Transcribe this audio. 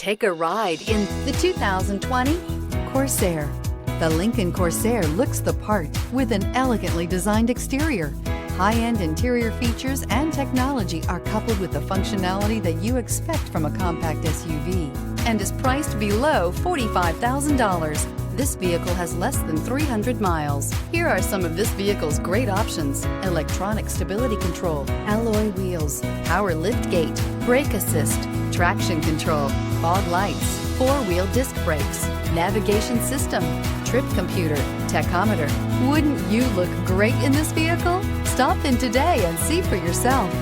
Take a ride in the 2020 Corsair. The Lincoln Corsair looks the part with an elegantly designed exterior. High-end interior features and technology are coupled with the functionality that you expect from a compact SUV and is priced below $45,000. This vehicle has less than 300 miles. Here are some of this vehicle's great options: electronic stability control, alloy wheels, power liftgate, brake assist, traction control, fog lights, four-wheel disc brakes, navigation system, trip computer, tachometer. Wouldn't you look great in this vehicle? Stop in today and see for yourself.